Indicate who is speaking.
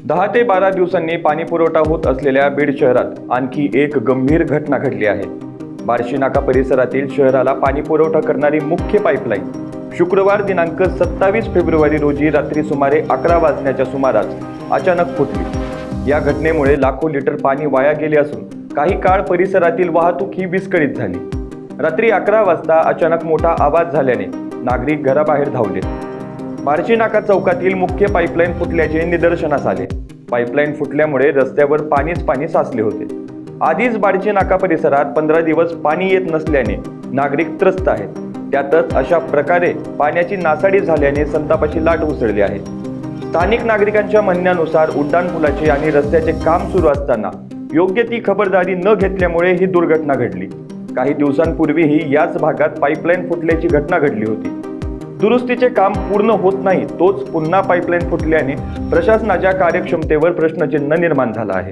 Speaker 1: 10 ते 12 दिवसांनी पाणी पुरवठा होत असलेल्या बीड शहरात आणखी एक गंभीर घटना घडली आहे। बार्शी नाका परिसरातील शहराला पाणी पुरवठा करणारी मुख्य पाईपलाईन शुक्रवार दिनांक 27 फेब्रुवारी रोजी रात्री सुमारे 11 वाजण्याच्या सुमारास अचानक फुटली। या घटनेमुळे लाखो लिटर पाणी वाया गेले असून काही काळ परिसरातील वाहतूक ही विस्कळीत झाली। रात्री 11 वाजता अचानक मोठा आवाज झाल्याने नागरिक घराबाहेर धावले। बार्शी नाका चौकातील मुख्य पाईपलाईन फुटल्याचे निदर्शनास आले। पाईपलाईन फुटल्यामुळे रस्त्यावर पाणीच पाणी साचले होते। आधीच बार्शी नाका परिसरात 15 दिवस पाणी येत नसल्याने नागरिक त्रस्त आहेत। त्यातच अशा प्रकारे पाण्याची नासाडी झाल्याने संतापाची लाट उसळली आहे। स्थानिक नागरिकांच्या म्हणण्यानुसार उड्डाणपुलाचे आणि रस्त्याचे काम सुरू असताना योग्य ती खबरदारी न घेतल्यामुळे ही दुर्घटना घडली। काही दिवसांपूर्वीही याच भागात पाईपलाईन फुटल्याची घटना घडली होती। दुरुस्तीचे काम पूर्ण होत नाही तोच पुन्हा पाईपलाईन फुटल्याने प्रशासनाच्या कार्यक्षमतेवर प्रश्नचिन्ह निर्माण झाला आहे।